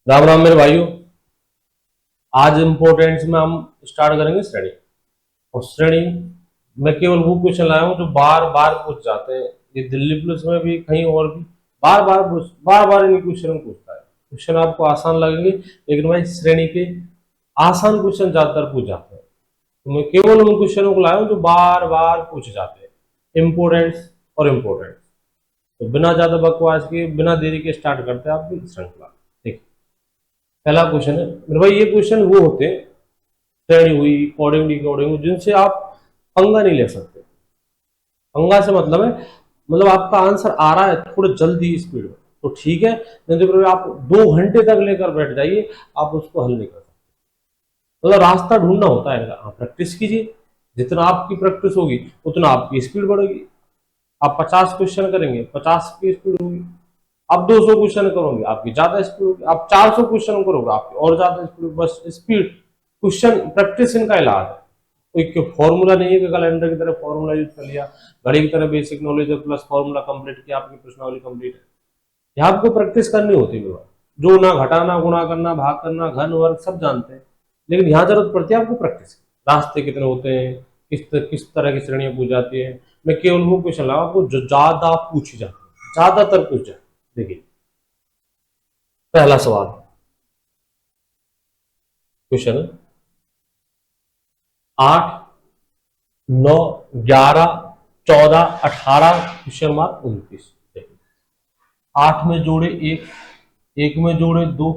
राम राम मेरे भाइयों। आज इम्पोर्टेंट्स में हम स्टार्ट करेंगे श्रेणी। और श्रेणी में केवल वो क्वेश्चन लाया हूँ जो बार बार पूछ जाते हैं। ये दिल्ली पुलिस में भी, कहीं और भी बार बार इन क्वेश्चन पूछता है। क्वेश्चन आपको आसान लगेंगे, लेकिन भाई श्रेणी के आसान क्वेश्चन ज्यादातर पूछ जाते हैं। तो मैं केवल उन क्वेश्चनों को लाया हूँ जो बार बार पूछे जाते हैं, इम्पोर्टेंट्स और इम्पोर्टेंट्स। तो बिना ज्यादा बकवास के, बिना देरी के स्टार्ट करते हैं आपकी श्रृंखला। ठीक, पहला क्वेश्चन है मेरे भाई। ये क्वेश्चन वो होते हैं, श्रेणी हुई, कोडिंग डिकोडिंग, जिनसे आप पंगा नहीं ले सकते। पंगा से मतलब है, मतलब आपका आंसर आ रहा है थोड़ा जल्दी स्पीड में तो ठीक है, नहीं तो फिर आप 2 घंटे तक लेकर बैठ जाइए, आप उसको हल नहीं कर सकते। मतलब रास्ता ढूंढना होता है। हाँ, प्रैक्टिस कीजिए। जितना आपकी प्रैक्टिस होगी उतना आपकी स्पीड बढ़ेगी। आप 50 क्वेश्चन करेंगे, 50 की स्पीड होगी। आप 200 क्वेश्चन करोगे, आपकी ज्यादा स्पीड होगी। आप 400 क्वेश्चन करोगे, आपकी और ज्यादा स्पीड होगी। बस स्पीड, क्वेश्चन, प्रैक्टिस इनका इलाज है। कोई फॉर्मूला नहीं है कि कैलेंडर की तरह फॉर्मूला यूज कर लिया, घड़ी की तरह बेसिक नॉलेज है प्लस फॉर्मूला कंप्लीट किया, आपकी प्रश्नावली कंप्लीट है। यहाँ आपको प्रैक्टिस करनी होती है। जो ना घटाना, गुणा करना, भाग करना, घन, वर्ग सब जानते हैं, लेकिन यहाँ जरूरत पड़ती है आपको प्रैक्टिस की। रास्ते कितने होते हैं, किस तरह की श्रेणियां पूछ जाती है। मैं केवल वो क्वेश्चन लाऊंगा आपको जो ज्यादा पूछी जाती है, ज्यादातर पूछ जाए। देखिए पहला सवाल, क्वेश्चन 8, 9, 11, 14, 18, क्वेश्चन मार्क 29। 8 में जोड़े 1, 1 में जोड़े 2,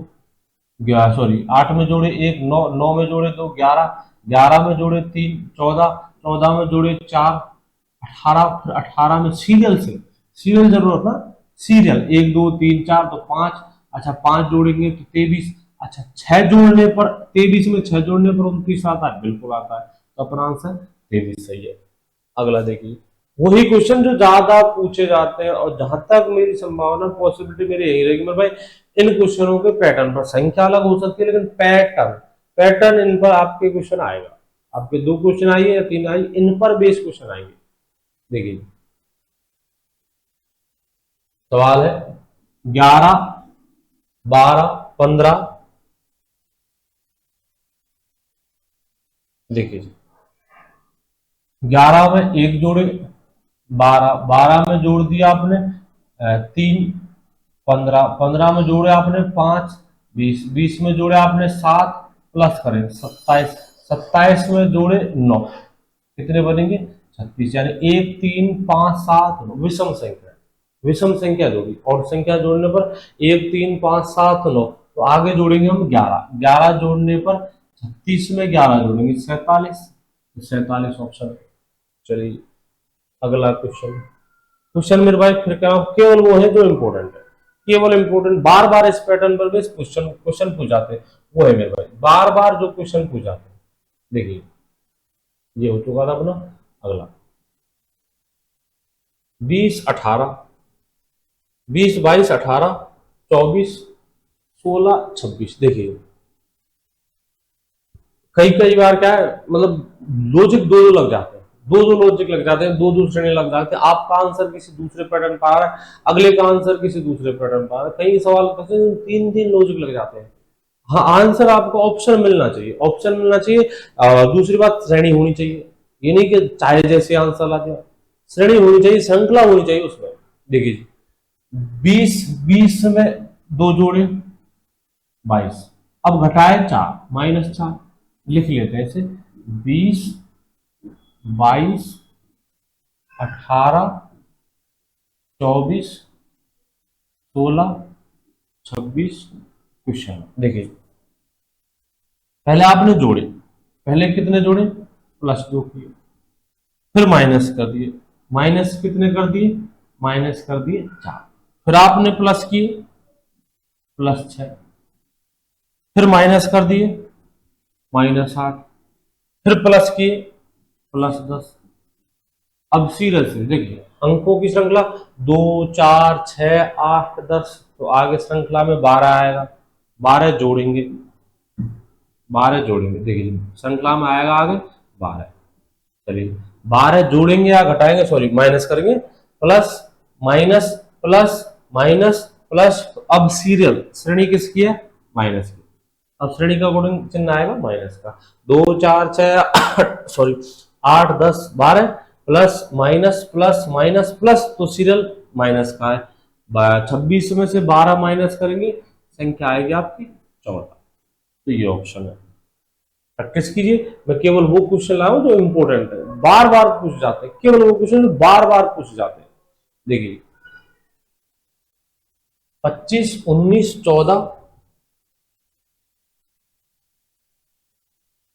8 में जोड़े 1, 9, 9 में जोड़े 2, 11, 11 में जोड़े 3, 14, 14 में जोड़े 4, 18, फिर 18 में सीरियल से, सीरियल जरूरत ना, सीरियल 1 2 3 4 तो 5। अच्छा 5 जोड़ेंगे तो 23। अच्छा 6 जोड़ने पर, 23 में 6 जोड़ने पर 29 आता है, बिल्कुल आता है। तो अपना आंसर 23 सही है। अगला देखिए, वही क्वेश्चन जो ज्यादा पूछे जाते हैं, और जहां तक मेरी संभावना, पॉसिबिलिटी मेरी यही रहेगी मेरे भाई, इन क्वेश्चनों के पैटर्न पर। संख्या अलग हो सकती है, लेकिन पैटर्न, पैटर्न इन पर आपके क्वेश्चन आएगा। आपके 2 क्वेश्चन आइए या 3 आइए, इन पर बेस क्वेश्चन आएंगे। देखिए सवाल है 11, 12, 15। देखिए 11 में 1 जोड़े, 12, 12 में जोड़ दिया आपने 3, 15, 15 में जोड़े आपने 5, 20, 20 में जोड़े आपने 7, प्लस करें 27, 27 में जोड़े 9, कितने बनेंगे 36। यानी 1 3 5 7 9 विषम संख्या, विषम संख्या जोड़ी, और संख्या जोड़ने पर 1 3 5 7 9, तो आगे जोड़ेंगे हम 11, 11 जोड़ने पर 36 में 11 जोड़ेंगे 47, 47 ऑप्शन। चलिए अगला क्वेश्चन। क्वेश्चन मेरे भाई फिर क्या, केवल वो है जो इंपॉर्टेंट है, केवल इंपॉर्टेंट, बार बार इस पैटर्न पर भी क्वेश्चन क्वेश्चन पूछ जाते हैं, वो है मेरे भाई बार बार जो क्वेश्चन पूछ जाते हैं। देखिए ये हो चुका था अपना। अगला 20 18, 20 22 18, 24 16 26। देखिए कई बार क्या है, मतलब लॉजिक दो लग जाते हैं, दो लॉजिक लग जाते हैं, दो श्रेणी लग जाते हैं। आपका आंसर किसी दूसरे पैटर्न पर आ रहा है, अगले का आंसर किसी दूसरे पैटर्न पर आ रहा है। कई सवाल तीन लॉजिक लग जाते हैं। हाँ, आंसर आपको ऑप्शन मिलना चाहिए, ऑप्शन मिलना चाहिए। दूसरी बात, श्रेणी होनी चाहिए। ये नहीं कि चाहे जैसे आंसर ला दिया, श्रेणी होनी चाहिए, श्रृंखला होनी चाहिए उसमें। देखिए 20 में 2 जोड़े 22, अब घटाए 4, -4, लिख लेते हैं इसे। 20 22 18 24 16 26 क्वेश्चन। देखिए पहले आपने जोड़े, पहले कितने जोड़े, +2 किए, फिर माइनस कर दिए, माइनस कितने कर दिए, माइनस कर दिए 4, फिर आपने प्लस किए +6, फिर माइनस कर दिए -8, फिर प्लस किए +10। अब सीरियल से देखिए अंकों की श्रृंखला 2 4 6 8 10, तो आगे श्रृंखला में 12 आएगा, 12 जोड़ेंगे, 12 जोड़ेंगे। देखिए श्रृंखला में आएगा आगे 12। चलिए 12 जोड़ेंगे या घटाएंगे, सॉरी माइनस करेंगे, plus minus plus minus plus. अब सीरियल श्रेणी किसकी है, माइनस की। अब श्रेणी का अकॉर्डिंग चिन्ह आएगा माइनस का। 2 4 6 sorry 8 10 12 plus minus plus minus plus, तो सीरियल माइनस का है। 26 में से 12 माइनस करेंगे, संख्या आएगी आपकी 14। तो ये ऑप्शन है। प्रैक्टिस कीजिए। मैं केवल वो क्वेश्चन लाया हूं जो इंपॉर्टेंट है, बार बार पूछ जाते हैं, केवल वो क्वेश्चन जो बार बार पूछ जाते हैं। देखिए 25 19 14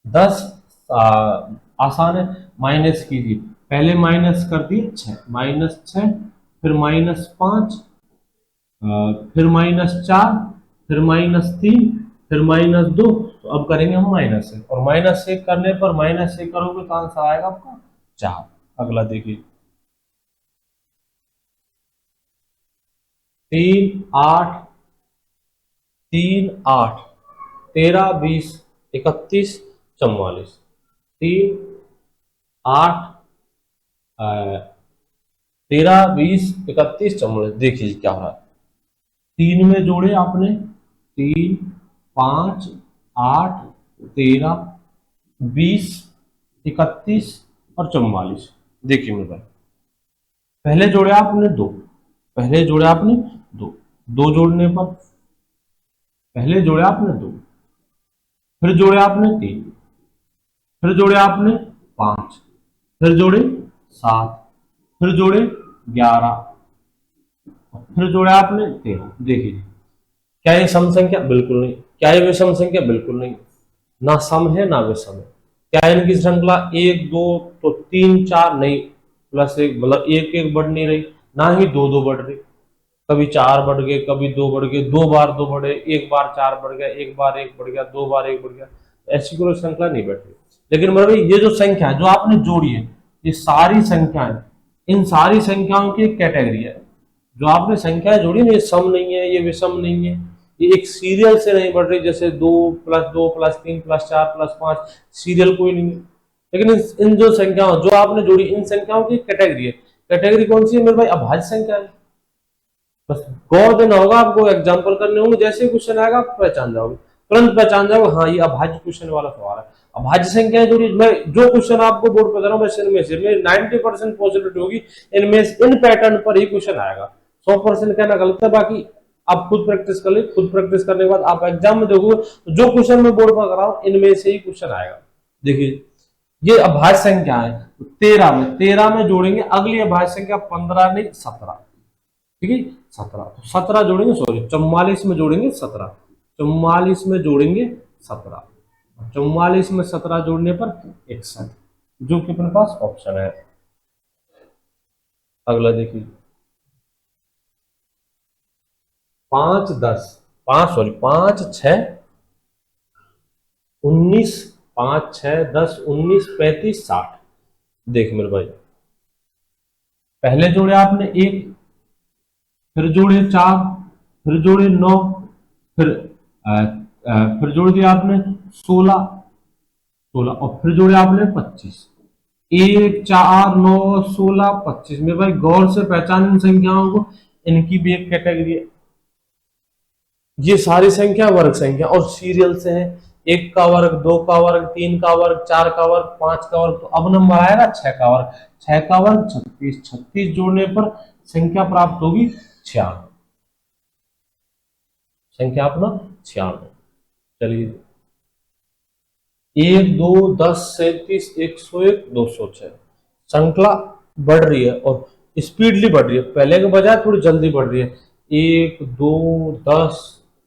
10 आसान है। माइनस कीजिए, पहले माइनस कर दिए 6, -6, फिर -5, फिर -4, फिर -3, फिर -2। तो अब करेंगे हम -1, और -1 करने पर -1 करोगे तो आंसर आएगा आपका 4। अगला देखिए 3 8 3 8 13 20 31 44। 3 8 13 20 31 44। देखिए क्या हो रहा है, 3 में जोड़े आपने 3 5 8 13 20 31 और 44। देखिए मेरे भाई, पहले जोड़े आपने 2, पहले जोड़े आपने 2, 2 जोड़ने पर पहले जोड़े आपने 2, फिर जोड़े आपने 3, फिर जोड़े आपने 5, फिर जोड़े 7, फिर जोड़े 11, फिर जोड़े आपने 13। देखिए क्या ये सम संख्या? बिल्कुल नहीं। क्या ये विषम संख्या? बिल्कुल नहीं। ना सम है ना विषम है। क्या इनकी श्रृंखला 1 2 तो 3 4? नहीं, +1 मतलब 1 1 बढ़ नहीं रही, ना ही 2 2 बढ़ रही। कभी 4 बढ़ गए, कभी 2 बढ़ गए, 2 बार 2 बढ़े, एक बार 4 बढ़ गया, एक बार 1 बढ़ गया, 2 बार 1 बढ़ गया। ऐसी कोई श्रृंखला नहीं बढ़ रही। लेकिन मतलब ये जो संख्या है जो आपने जोड़ी है, ये सारी संख्याएं, इन सारी संख्याओं की एक कैटेगरी है। जो आपने संख्याएं जोड़ी ना, ये सम नहीं है, ये विषम नहीं है, ये एक सीरियल से नहीं बढ़ रही, जैसे 2 + 2 + 3 + 4 + 5, सीरियल कोई नहीं है। लेकिन इन जो संख्याओं जो आपने जोड़ी, इन संख्याओं की कैटेगरी है। कैटेगरी कौन सी है मेरे भाई? अभाज्य संख्या है। बस गौर देना होगा आपको, एग्जाम्पल करने होंगे, जैसे क्वेश्चन आएगा आप पहचान जाओगे, तुरंत पहचान जाओगे, हाँ ये अभाज्य क्वेश्चन वाला सवाल है। अभाज्य संख्या जोड़ी, मैं जो क्वेश्चन आपको बोर्ड पर दे रहा हूँ, मैं इनमें से 90% पॉसिबिलिटी होगी इनमें इन पैटर्न पर ही क्वेश्चन आएगा। 100% कहना गलत है। बाकी आप खुद प्रैक्टिस कर ले, खुद प्रैक्टिस करने के बाद आप एग्जाम में देखोगे तो जो क्वेश्चन मैं बोर्ड पर कर रहा हूँ इनमें से ही क्वेश्चन आएगा। देखिए ये अभाज्य संख्या है, 13 में जोड़ेंगे अगली अभाज्य संख्या 15 नहीं 17। ठीक है 17, तो 17 जोड़ेंगे, सॉरी 44 में जोड़ेंगे 17, 44 में जोड़ेंगे 17, 44 में 17 जोड़ने पर 61, जो कि अपने पास ऑप्शन है। अगला देखिए 5 10 5 सॉरी 5 6 19 5 6 10 19 35 60। देख मेरे भाई, पहले जोड़े आपने 1, फिर जोड़े 4, फिर जोड़े 9, फिर फिर जोड़ दिया आपने 16 16, और फिर जोड़े आपने 25। 1 4 9 16 25। में भाई गौर से पहचान इन संख्याओं को, इनकी भी एक कैटेगरी है। ये सारी संख्या वर्ग संख्या और सीरियल से है। 1 का वर्ग, 2 का वर्ग, 3 का वर्ग, 4 का वर्ग, 5 का वर्ग। तो अब नंबर आएगा 6 का वर्ग। 6 का वर्ग 36, 36 जोड़ने पर संख्या प्राप्त होगी 96। संख्या अपना 96। चलिए 1 2 10 37 101 206। श्रृंखला बढ़ रही है और स्पीडली बढ़ रही है, पहले के बजाय थोड़ी जल्दी बढ़ रही है। 1 2 10,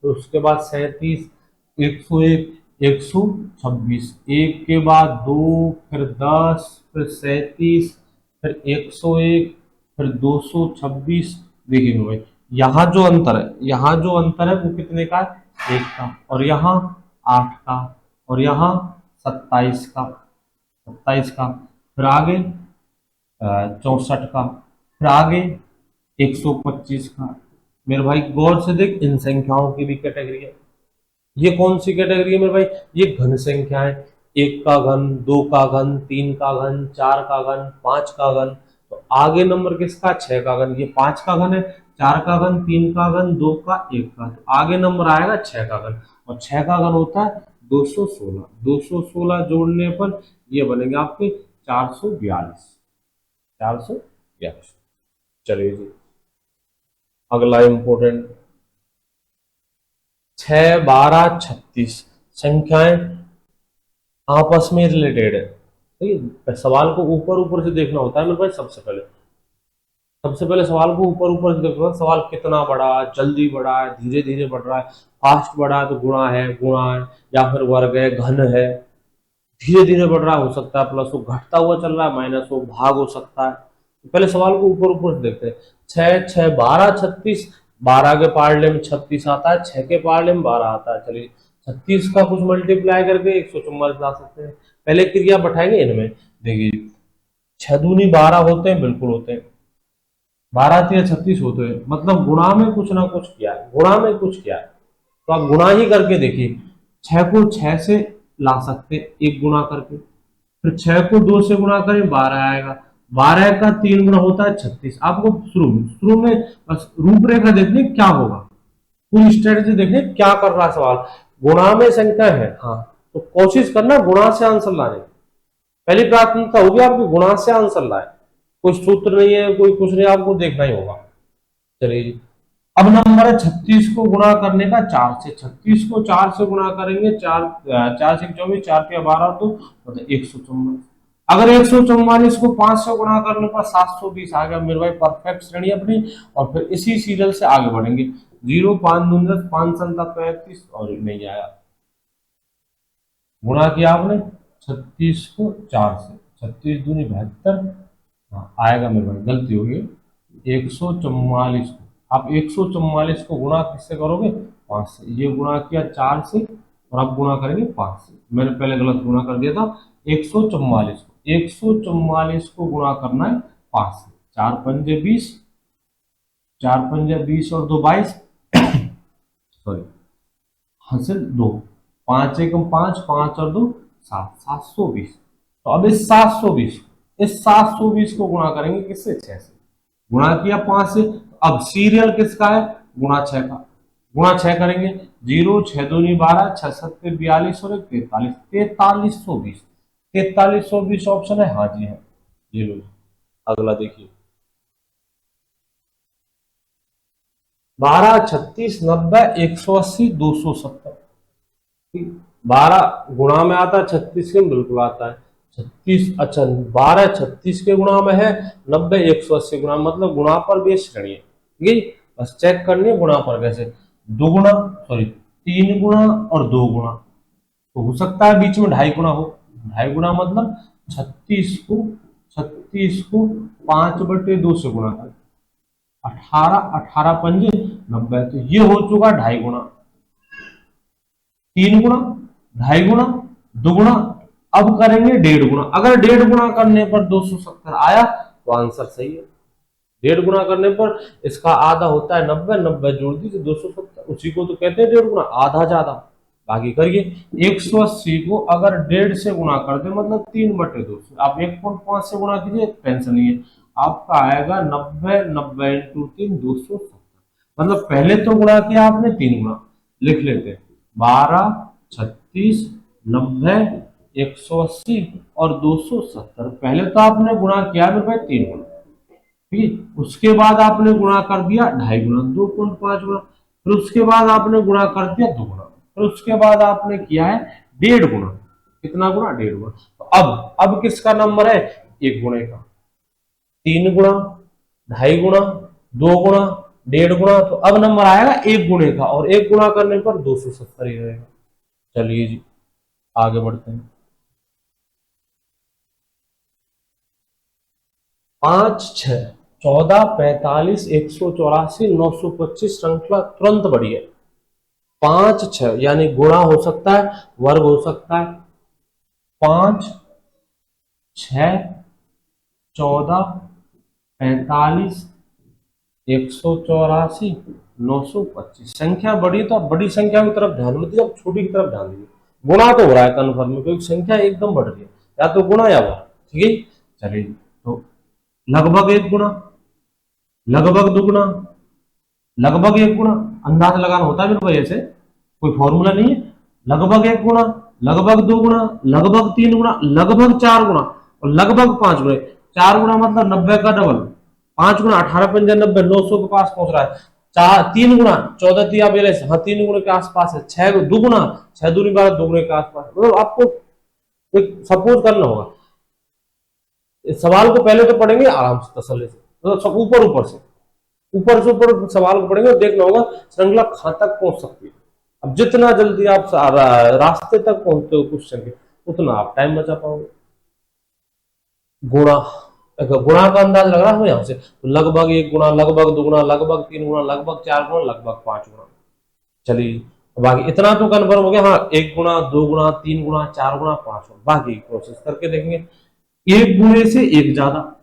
उसके बाद 37 101 126, 1 के बाद 2, फिर 10, फिर 37, फिर 101, फिर 226। देखिए भाई यहाँ जो अंतर है, यहाँ जो अंतर है वो कितने का है? 1 का। और यहाँ 8 का, और यहाँ 27 का, 27 का, फिर आगे 64 का, फिर आगे 125 का। मेरे भाई गौर से देख, इन संख्याओं की भी कैटेगरी है। ये कौन सी कैटेगरी है मेरे भाई? ये घन संख्या है। 1 का घन, 2 का घन, 3 का घन, 4 का घन, 5 का घन। तो आगे नंबर किसका? 6 का घन। ये 5 का घन है, 4 का घन, 3 का घन, 2 का, 1 का। तो आगे नंबर आएगा 6 का घन। और 6 का घन होता है 216। 216 जोड़ने पर ये बनेंगे आपके 442। 442। चलिए जी, अगला इंपॉर्टेंट, 6, 12, 36 संख्याएं आपस में रिलेटेड है। ठीक है, सवाल को ऊपर ऊपर से देखना होता है मेरे भाई। सबसे पहले सवाल को ऊपर ऊपर से देखना, सवाल कितना बड़ा, जल्दी बढ़ा है, धीरे धीरे बढ़ रहा है। फास्ट बढ़ा है तो गुणा है, या फिर वर्ग है, घन है। धीरे धीरे बढ़ रहा हो सकता है प्लस हो, घटता हुआ चल रहा है माइनस हो, भाग हो सकता है। तो पहले सवाल को ऊपर ऊपर से देखते हैं। 6, 6, 12, 36। 12 के पार्ले में 36 आता है, 6 के पार्ले में 12 आता है। चलिए 36 का कुछ मल्टीप्लाई करके 144 ला सकते हैं। पहले क्रिया बैठाएंगे इनमें। देखिए 6 दूनी 12 होते हैं, बिल्कुल होते हैं। 12 या 36 होते हैं, मतलब गुणा में कुछ ना कुछ किया है, गुणा में कुछ किया है। तो आप गुणा ही करके देखिए। 6 को 6 से ला सकते हैं, एक गुणा करके। फिर 6 को 2 से गुणा करें 12 आएगा। 12 का 3 गुना होता है 36। आपको शुरू में बस रूपरेखा देखनी क्या होगा, पूरी स्ट्रेटेजी देखनी क्या कर रहा है सवाल। गुणा में संख्या है, हाँ, तो कोशिश करना गुणा से आंसर लाने की। पहली प्राथमिकता होगी आपकी गुणा से आंसर लाए। कोई सूत्र नहीं है, कोई कुछ नहीं, आपको देखना ही होगा। चलिए जी, अब नंबर है 36 को गुणा करने का 4 से। 36 को 4 से गुणा करेंगे, 4 से 24, 4 के 12 तो मतलब 144। अगर 144 को 5 से गुणा करने पर 720 आ गया मेरे भाई, परफेक्ट श्रेणी अपनी। और फिर इसी सीरियल से आगे बढ़ेंगे। 0, 5, 2, 10, 5, 7, 35 और नहीं आया। गुणा किया आपने 36 को 4 से, 36 दूनी 72। हाँ आएगा मेरे भाई, गलती होगी। 144 को आप 144 को गुणा किससे करोगे? 5 से। ये गुणा किया 4 से और आप गुणा करेंगे 5 से। मैंने पहले गलत गुणा कर दिया था। 144 को गुणा करना है 5 से। 4 पंजे 20, 4 पंजे 20 और 2 22, सॉरी हासिल 2, 5 एकम 5, 5 और 2 7, 720। तो अब इस 720 को गुणा करेंगे किससे? 6 से। गुणा किया 5 से। अब सीरियल किसका है? गुणा 6 का। गुणा 6 करेंगे। 0, 6 दूनी 12, 6 सत्ते 42 और 43, 4320। 4320 ऑप्शन है, हाँ जी है। ये लो, अगला देखिए। 12, 36, 90, 180, 270। 12 गुणा में आता है, 36 के बिल्कुल आता है। 36, अच्छा 12 36 के गुणा में है, 90 180 गुणा, मतलब गुणा पर भी श्रेणी है। ठीक है, बस चेक करनी है गुणा पर कैसे। दो गुणा, सॉरी 3 गुणा और 2 गुणा, तो हो सकता है बीच में 2.5 गुणा हो। 2.5 गुणा मतलब 36 को 5/2 से गुणा कर, 18, 18 पंजे 90, तो ये हो चुका 2.5 गुणा। 3 गुणा, 2.5 गुणा, 2 गुणा, अब करेंगे 1.5 गुणा। अगर 1.5 गुणा करने पर 270 आया तो आंसर सही है। 1.5 गुणा करने पर इसका आधा होता है 90, 90 जोड़ दीजिए 270, उसी को तो कहते हैं 1.5 गुणा, आधा ज्यादा। बाकी करिए। 180 को अगर 1.5 से गुणा कर दे मतलब 3/2 से, आप 1.5 से गुणा कीजिए, टेंशन नहीं है। आपका आएगा 90, 90 इंटू 3 270। मतलब पहले तो गुणा किया आपने 3 गुणा, लिख लेते हैं। 12, 36, 90, 180 और 270। पहले तो आपने गुणा किया मेरे भाई 3 गुणा, ठीक है। उसके बाद आपने गुणा कर दिया 2.5 गुणा, 2.5 गुणा। फिर उसके बाद आपने गुणा कर दिया 2 गुणा। फिर उसके बाद आपने किया है 1.5 गुणा। कितना गुणा? 1.5 गुणा। तो अब किसका नंबर है? एक गुणे का। 3 गुणा, 2.5 गुणा, 2 गुणा, 1.5 गुणा, तो अब नंबर आएगा 1 गुणे का, और 1 गुणा करने पर 270 ही रहेगा। चलिए जी, आगे बढ़ते हैं। 5, 6, 14, 45, 184, 925 श्रृंखला तुरंत बढ़ी है। 5, 6 यानी गुणा हो सकता है, वर्ग हो सकता है। 5, 6, 14, 45, 184, 925। संख्या बड़ी तो आप बड़ी संख्या की तरफ ध्यान मत दीजिए, आप छोटी की तरफ ध्यान दीजिए। गुणा तो हो रहा है कन्फर्म, क्योंकि संख्या एकदम बढ़ रही है, या तो गुणा या वर्ग। ठीक है, चलिए तो लगभग 1 गुणा, लगभग 2 गुणा, लगभग 1 गुणा। अंदाज लगाना होता है मेरे भाई ऐसे, कोई फॉर्मूला नहीं है। लगभग 1 गुना, लगभग 2 गुना, लगभग 3 गुना, लगभग 4 गुना और लगभग 5 गुना। 4 गुना मतलब 90 का डबल, 5 गुना 18 पंजा 90, 900 के पास पहुंच रहा है। 3 गुना 14 दिया 42, हाँ 3 गुना के आसपास है। 6 दुगुना 6 दूनी 12, 2 गुने के आसपास। मतलब आपको एक सपोज करना होगा। इस सवाल को पहले तो पढ़ेंगे आराम से तसल्ली से, मतलब सब ऊपर से ऊपर सवाल को पढ़ेंगे और देखना होगा श्रृंखला कहां तक पहुंच सकती है। अब जितना जल्दी आप रास्ते तक पहुंचते हो क्वेश्चन के, उतना आप टाइम बचा पाओगे। गुणा, गुणा का अंदाज लग रहा है यहां से, तो लगभग 1 गुना, लगभग 2 गुना, लगभग 3 गुना, लगभग 4 गुना, लगभग 5 गुना। चलिए बाकी इतना तो कन्फर्म हो गया, हाँ 1 गुना, 2 गुना, 3 गुना, 4 गुना, 5 गुना। बाकी प्रोसेस करके देखेंगे। 1 गुने से 1 ज्यादा,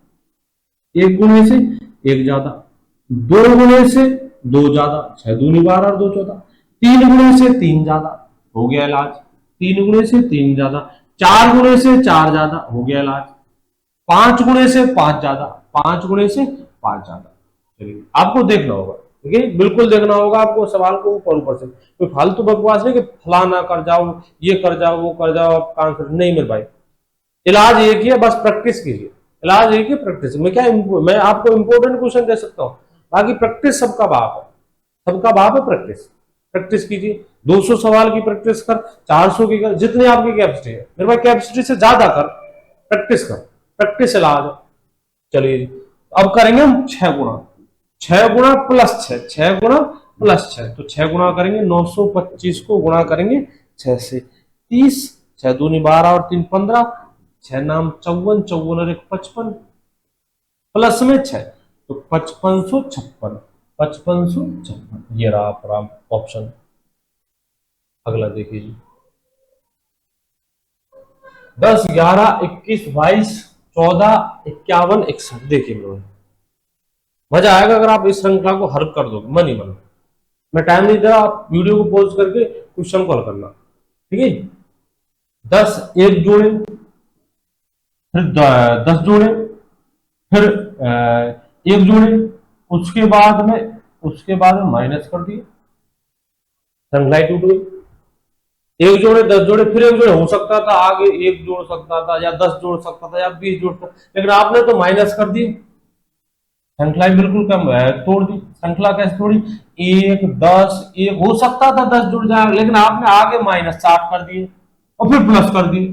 1 गुने से 1 ज्यादा, 2 गुने से 2 ज्यादा, 6 दूनी 12 और 2 14, 3 गुने से 3 ज्यादा, हो गया इलाज। 3 गुने से 3 ज्यादा, 4 गुने से 4 ज्यादा, हो गया इलाज। 5 गुने से 5 ज्यादा, 5 गुने से 5 ज्यादा। चलिए आपको देखना होगा, ठीक है, बिल्कुल देखना होगा आपको सवाल को ऊपर ऊपर से। कोई फालतू बकवास नहीं कि फलाना कर जाओ, ये कर जाओ, वो कर जाओ, आपका आंसर नहीं मेरे भाई। इलाज एक ही है, बस प्रैक्टिस कीजिए। इलाज एक ही प्रैक्टिस। मैं आपको इंपॉर्टेंट क्वेश्चन दे सकता हूँ, बाकी प्रैक्टिस सबका बाप है, सबका बाप है प्रैक्टिस। प्रैक्टिस कीजिए। 200 सवाल की प्रैक्टिस कर, 400 की कर, जितनी आपकी कैपेसिटी है मेरे भाई, कैपेसिटी से ज्यादा कर, प्रैक्टिस कर। प्रैक्टिस इलाज है। चलिए अब करेंगे हम 6 गुना, 6 गुना प्लस 6, 6 गुना प्लस 6, तो 6 गुना करेंगे 925 को गुणा करेंगे 6 से, 30, 6 दूनी 12 और 3 15, 6 नाम 54, 54 और 1 55, प्लस में 6 तो 5556, 5556। ये रहा आपका ऑप्शन। अगला देखिए जी, 10 11 21 22 14 51 61। देखिए मेरे, मजा आएगा अगर आप इस श्रृंखला को हल कर दोगे मन ही मन। मैं टाइम नहीं दे रहा, आप वीडियो को पॉज करके क्वेश्चन को हल करना, ठीक है। 10 एक जोड़े, फिर 10 जोड़े, फिर एक जोड़े, उसके बाद में माइनस कर दिए, श्रृंखला टूट गई। एक जोड़े 10 जोड़े, फिर एक जोड़े, हो सकता था आगे एक जोड़ सकता था या 10 जोड़ सकता था या 20 जोड़ सकता, लेकिन आपने तो माइनस कर दी, श्रृंखला बिल्कुल कम तोड़ दी। श्रृंखला कैसे तोड़ी? 1 10 1 हो सकता था 10 जुड़ जाए, लेकिन आपने आगे -60 कर दिए और फिर प्लस कर दिए,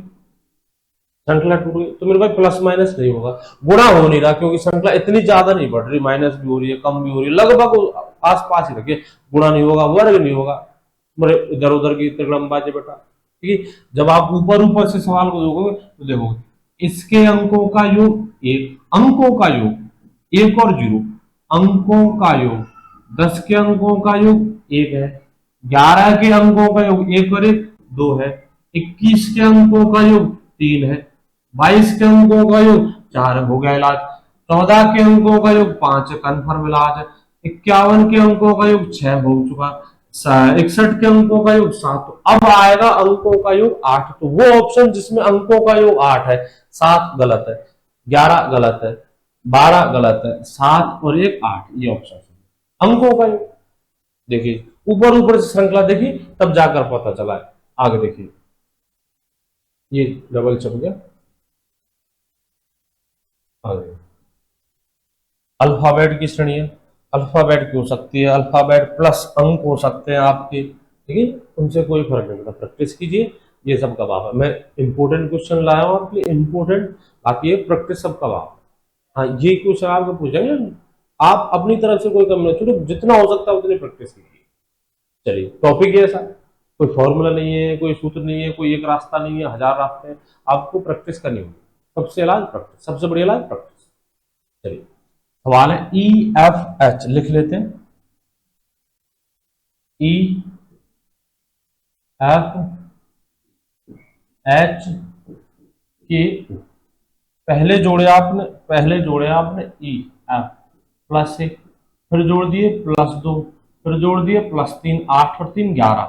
श्रृंखला टूट गई। तो मेरे भाई प्लस माइनस नहीं होगा, गुणा हो नहीं रहा, क्योंकि श्रृंखला इतनी ज्यादा नहीं बढ़ रही, माइनस भी हो रही है, कम भी हो रही है, लगभग आसपास ही रखिए। गुणा नहीं होगा, वर्ग नहीं होगा, इधर उधर की त्रिगुणबाजी बेटा, ठीक है। जब आप ऊपर ऊपर से सवाल को देखोगे तो देखोगे इसके अंकों का योग 1, अंकों का योग 1 और 0, अंकों का योग 10 के अंकों का योग 1 है, 11 के अंकों का योग 1 और 1 2 है, 21 के अंकों का योग 3 है, 22 के अंकों का योग 4 है, हो गया इलाज। 14 के अंकों का योग 5 है, कन्फर्म इलाज है। 51 के अंकों का योग 6 हो चुका, 61 के अंकों का योग 7। तो अब आएगा अंकों का योग 8, तो वो ऑप्शन जिसमें अंकों का योग 8 है, 7 गलत है, 11 गलत है, 12 गलत है, 7 और 1 8, ये ऑप्शन है अंकों का योग। देखिए ऊपर ऊपर से श्रृंखला देखिए, तब जाकर पता चला है। आगे देखिए, ये डबल छप गया, आगे अल्फाबेट की श्रेणी है। अल्फाबेट की हो सकती है, अल्फाबेट प्लस अंक हो सकते हैं आपके, ठीक है, उनसे कोई फर्क नहीं पड़ता। प्रैक्टिस कीजिए, ये सब का बाप है। मैं इंपोर्टेंट क्वेश्चन लाया हूं आपके लिए, इंपोर्टेंट, बाकी ये प्रैक्टिस सब का बाप है। हाँ ये क्वेश्चन आपको पूछेंगे, आप अपनी तरफ से कोई कम नहीं छोड़ो, जितना हो सकता है उतनी प्रैक्टिस कीजिए। चलिए टॉपिक है ऐसा, कोई फॉर्मूला नहीं है, कोई सूत्र नहीं है, कोई एक रास्ता नहीं है, 1000 रास्ते हैं, आपको प्रैक्टिस करनी होगी। सबसे इलाज प्रैक्टिस, सबसे बढ़िया इलाज प्रैक्टिस। चलिए सवाल है EFH, लिख लेते हैं EFH के पहले जोड़े आपने EF प्लस 1, फिर जोड़ दिए प्लस 2, फिर जोड़ दिए प्लस 3, 8 और 3 11।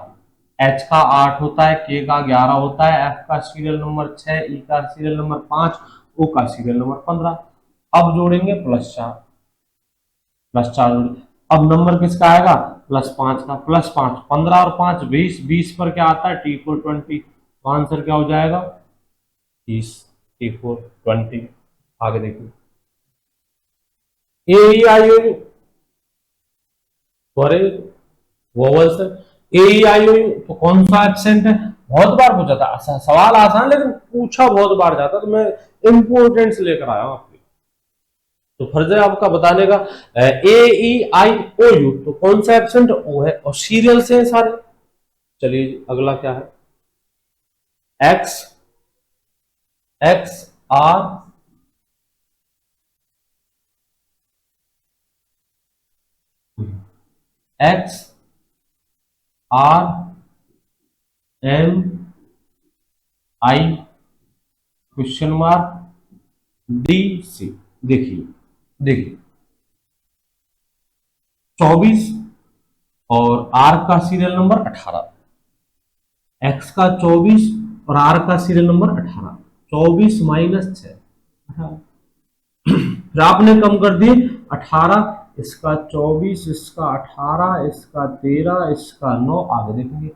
H का 8 होता है, K का 11 होता है, F का सीरियल नंबर 6, E का सीरियल नंबर 5, O का सीरियल नंबर 15। अब जोड़ेंगे +4, +4 जोड़े, अब नंबर किसका आएगा, +5 का, +5 15 और 5 20, 20 पर क्या आता है T4 20, तो आंसर क्या हो जाएगा 30, T4 20। आगे देखिए A E I O U, sorry vowels, A E I O U, तो कौन सा एक्सेंट है, बहुत बार पूछा था, सवाल आसान लेकिन पूछा बहुत बार जाता, तो मैं इंपोर्टेंस लेकर आया हूं आपके, तो फर्ज है आपका बताने का। ए ई आई ओ यू, तो कौन सा एक्सेंट, ओ है, और सीरियल से है सारे। चलिए अगला क्या है, X, X R, X R M I question mark D C. देखिए देखिए 24 और आर का सीरियल नंबर 18, एक्स का 24 और आर का सीरियल नंबर 18, 24 माइनस 6, फिर आपने कम कर दिए 18, इसका 24, इसका 18, इसका 13, इसका 9, आगे देखेंगे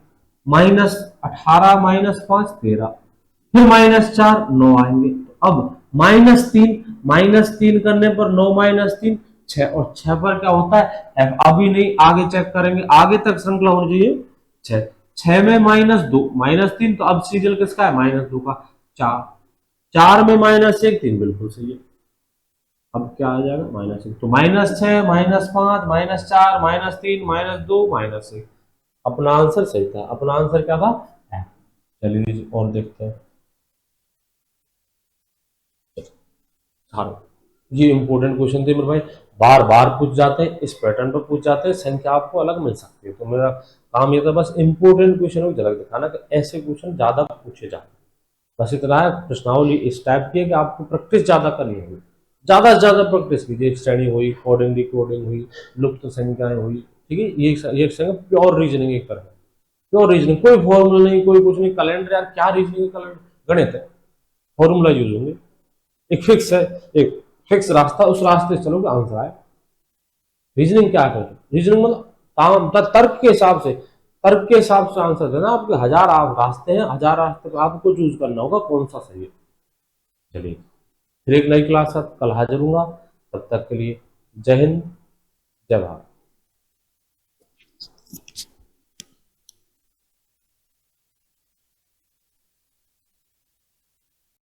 -18 -5 13, फिर -4 9 आएंगे, अब -3 करने पर 9 -3 6, और 6 पर क्या होता है, अभी नहीं आगे चेक करेंगे, आगे तक श्रृंखला होनी चाहिए 6, 6 में -2 -3, तो अब सीरियल किसका है -2 का, 4, 4 में -1 3, बिल्कुल सही है, अब क्या आ जाएगा -1, तो -6 -5 -4 -3 -2 -1, अपना आंसर सही था, अपना आंसर क्या था है। चलिए और देखते हैं, हाँ ये इंपॉर्टेंट क्वेश्चन थे मेरे भाई, बार बार पूछ जाते हैं, इस पैटर्न पर पूछ जाते हैं, संख्या आपको अलग मिल सकती है, तो मेरा काम ये था बस इंपॉर्टेंट क्वेश्चन की झलक दिखाना कि ऐसे क्वेश्चन ज्यादा पूछे जाते हैं, बस इतना है। प्रश्नावली इस टाइप की है कि आपको प्रैक्टिस ज्यादा करनी होगी, ज्यादा से ज्यादा प्रैक्टिस कीजिए, श्रेणी हुई, कोडिंग डिकोडिंग हुई, लुप्त संख्याएं हुई, ठीक है, ये संख्या प्योर रीजनिंग एक तरह है, प्योर रीजनिंग, कोई फॉर्मूला नहीं, कोई कुछ नहीं, कैलेंडर यार क्या रीजनिंग, कैलेंडर गणित है, फॉर्मूला यूज होंगे, एक फिक्स है, एक फिक्स रास्ता, उस रास्ते से चलोगे आंसर आए। रीजनिंग क्या करते, रीजनिंग मतलब तर्क के हिसाब से, तर्क के हिसाब से आंसर देना, आपके हजार आप रास्ते हैं, हजार रास्ते को आपको चूज करना होगा कौन सा सही है। चलिए फिर एक नई क्लास साथ कल हाजिर हूंगा, तब तक के लिए जय हिंद, जय भारत।